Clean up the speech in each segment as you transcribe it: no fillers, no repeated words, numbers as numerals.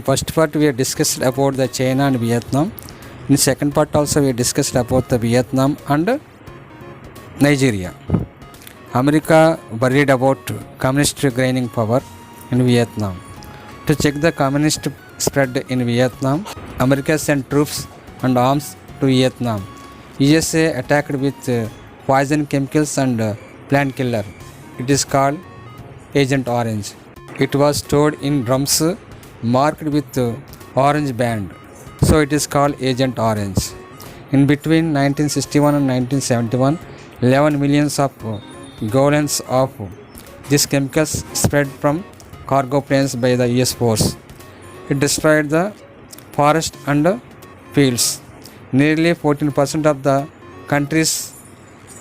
first part we have discussed about the China and Vietnam. In second part also we discussed about the Vietnam and Nigeria. America worried about communist gaining power in Vietnam. To check the communist spread in Vietnam, America sent troops and arms to Vietnam. USA attacked with poison chemicals and plant killer. It is called Agent Orange. It was stored in drums marked with orange band, so it is called Agent Orange. In between 1961 and 1971, 11 millions of gallons of these chemicals spread from cargo planes by the US force. It destroyed the forest and fields. Nearly 14% of the country's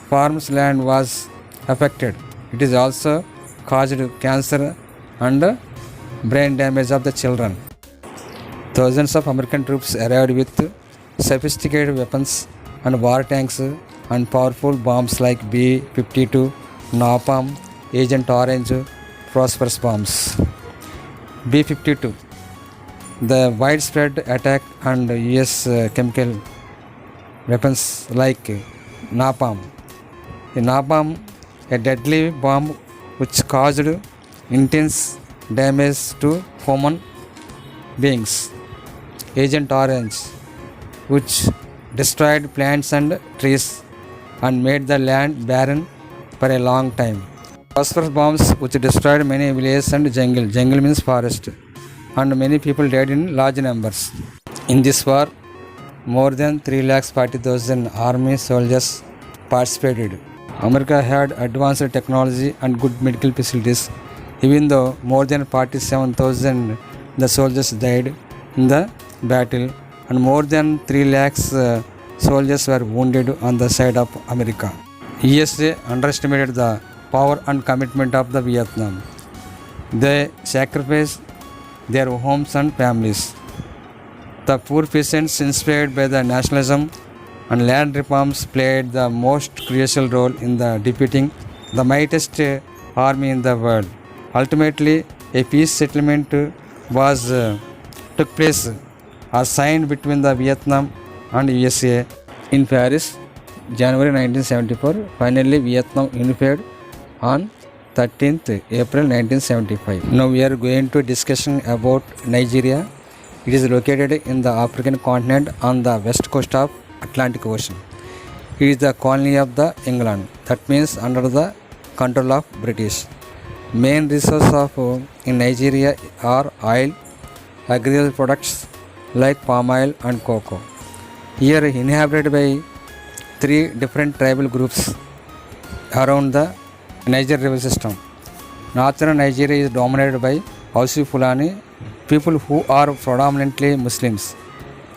farms land was affected. It is also caused cancer and brain damage of the children. Thousands of American troops arrived with sophisticated weapons and war tanks and powerful bombs like B-52, Napalm, Agent Orange, phosphorus bombs. B-52, the widespread attack on US chemical weapons like Napalm. A Napalm, a deadly bomb which caused intense damage to human beings. Agent Orange, which destroyed plants and trees and made the land barren for a long time. Phosphorus bombs, which destroyed many villages and jungle. Jungle means forest, and many people died in large numbers. In this war, more than 340,000 army soldiers participated. America had advanced technology and good medical facilities, even though more than 47,000 the soldiers died in the battle and more than 3 lakhs soldiers were wounded on the side of America. USA underestimated the power and commitment of the Vietnam. They sacrificed their homes and families. The poor peasants, inspired by the nationalism and land reforms, played the most crucial role in the defeating the mightiest army in the world. Ultimately, a peace settlement took place or signed between the Vietnam and USA in Paris, January 1974. Finally, Vietnam unified on 13th April 1975. Now we are going to discussion about Nigeria. It is located in the African continent on the west coast of Atlantic Ocean. It is the colony of the England, that means under the control of British. Main resources of in Nigeria are oil, agricultural products like palm oil and cocoa. Here inhabited by 3 different tribal groups around the Niger river system. Northern Nigeria is dominated by Hausa Fulani, people who are predominantly Muslims.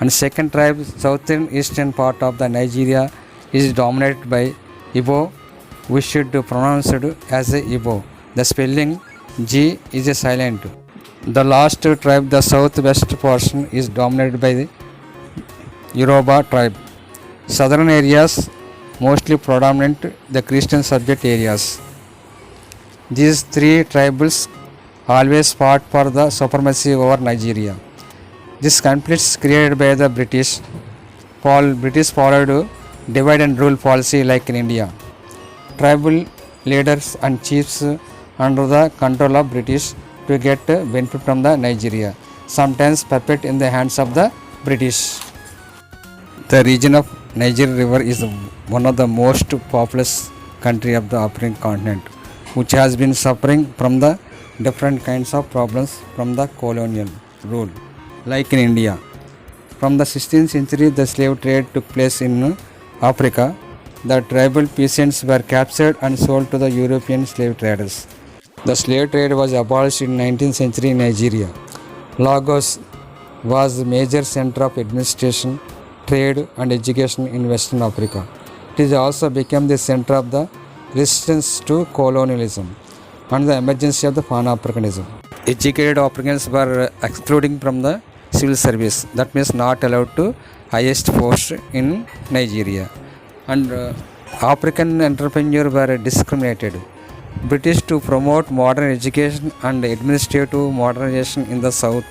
And second tribe, southern eastern part of the Nigeria, is dominated by Igbo. We should pronounce it as a Igbo. The spelling G is a silent. The last tribe, the southwest portion, is dominated by the Yoruba tribe. Southern areas mostly predominant the Christian subject areas. These 3 tribes always fought for the supremacy over Nigeria. This conflicts created by the British followed divide and rule policy like in India. Tribal leaders and chiefs under the control of British to get benefit from the Nigeria, sometimes puppet in the hands of the British. The region of Niger River is one of the most populous country of the African continent, which has been suffering from the different kinds of problems from the colonial rule, like in India. From the 16th century, the slave trade took place in Africa. The tribal peasants were captured and sold to the European slave traders. The slave trade was abolished in 19th century in Nigeria. Lagos was the major center of administration, trade and education in Western Africa. It is also became the center of the resistance to colonialism and the emergency of the Pan-Africanism. Educated Africans were excluded from the civil service, that means not allowed to highest post in Nigeria, and African entrepreneurs were discriminated. British to promote modern education and administrative modernization in the south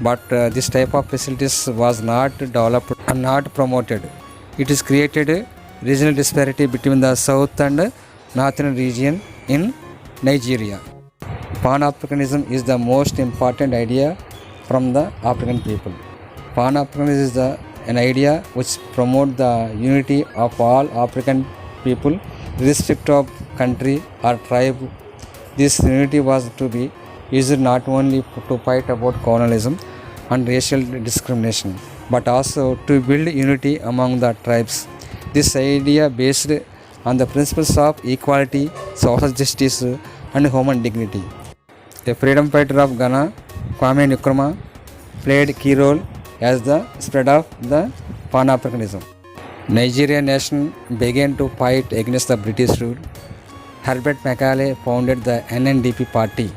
but this type of facilities was not developed and not promoted. It is created regional disparity between the south and northern region in Nigeria. Pan-Africanism is the most important idea from the African people. Pan-Africanism is an idea which promotes the unity of all African people, irrespective of country or tribe. This unity was to be used not only to fight about colonialism and racial discrimination, but also to build unity among the tribes. This idea based on the principles of equality, social justice, and human dignity. A freedom fighter of Ghana, Kwame Nkrumah, played a key role as the spread of the Pan-Africanism. Nigerian nation began to fight against the British rule. Herbert Macaulay founded the NNDP party.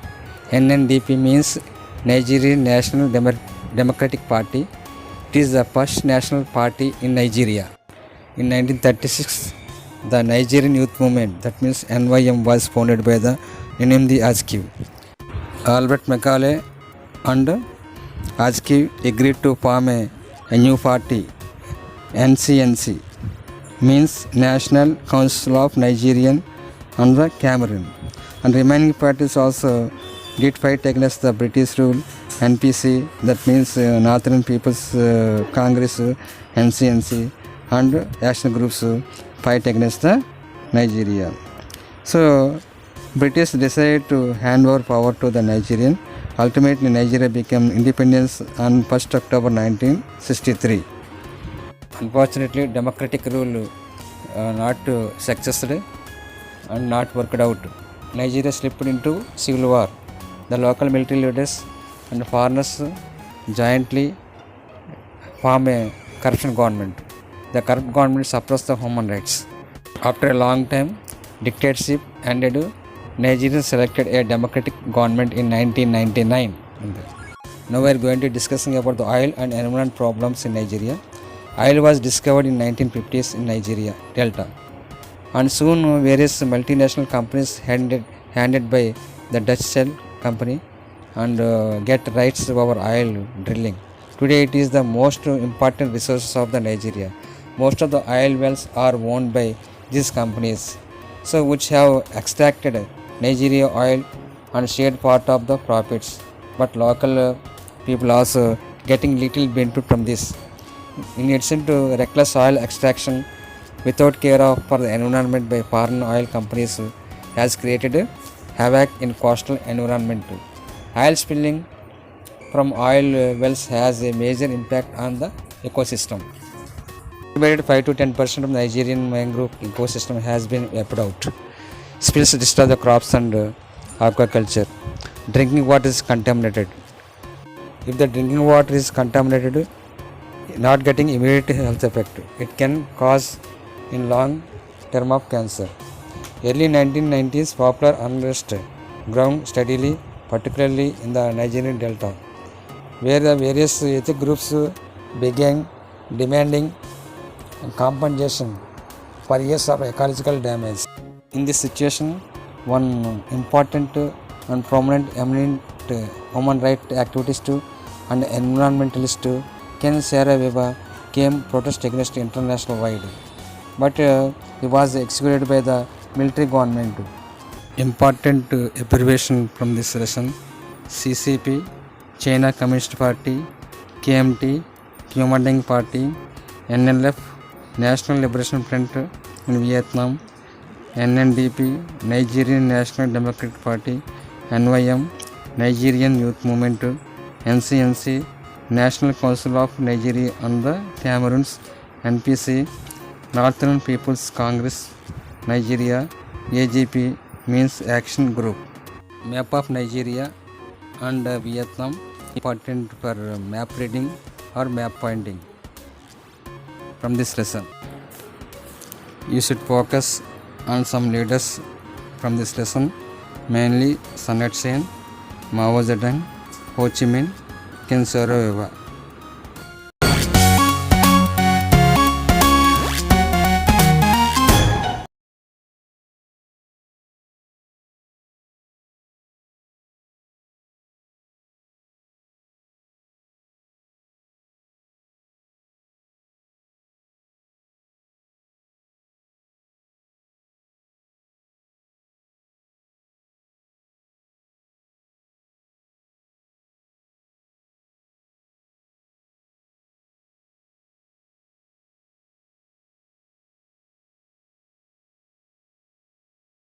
NNDP means Nigerian National Democratic Party. It is the first national party in Nigeria. In 1936, the Nigerian Youth Movement, that means NYM, was founded by the Nnamdi Azikiwe. Albert Macaulay and Azikiwe agreed to form a new party, NCNC, means National Council of Nigerian and the Cameroon. And remaining parties also did fight against the British rule. NPC, that means Northern People's Congress, NCNC, and action groups fight against the Nigeria. So British decided to hand over power to the Nigerian. Ultimately, Nigeria became independence on 1st October 1963. Unfortunately, democratic rule not successful and not worked out. Nigeria slipped into civil war. The local military leaders and foreigners jointly formed a corruption government. The corrupt government suppressed the human rights. After a long time, dictatorship ended. Nigeria selected a democratic government in 1999. Now we are going to discussing about the oil and environment problems in Nigeria. Oil was discovered in 1950s in Nigeria Delta, and soon various multinational companies handed by the Dutch Shell company and get rights over oil drilling. Today it is the most important resources of the Nigeria. Most of the oil wells are owned by these companies, so which have extracted Nigeria oil and shared part of the profits. But local people also getting little benefit from this. In addition to reckless oil extraction without care of for the environment by foreign oil companies has created havoc in coastal environment. Oil spilling from oil wells has a major impact on the ecosystem. Estimated 5 to 10% of Nigerian mangrove ecosystem has been wiped out. Spills destroy the crops and aquaculture. Drinking water is contaminated. If the drinking water is contaminated, not getting immediate health effect, it can cause in long term of cancer. Early 1990s popular unrest ground steadily, particularly in the Nigerian Delta, where the various ethnic groups began demanding compensation for years of ecological damage. In this situation, one important and prominent eminent human rights activist and environmentalist Ken Saro-Wiwa came protest against international wide, but he was executed by the military government. Important abbreviation from this lesson: CCP, China Communist Party; KMT, Kuomintang Party; NLF, National Liberation Front in Vietnam; NNDP, Nigerian National Democratic Party; NYM, Nigerian Youth Movement; NCNC, National Council of Nigeria and the Cameroons; NPC, Northern People's Congress, Nigeria; AGP means Action Group. Map of Nigeria and Vietnam, important for map reading or map pointing. From this lesson, you should focus on some leaders from this lesson, mainly Sun Yat-sen, Mao Zedong, Ho Chi Minh, Ken Saro-Wiwa.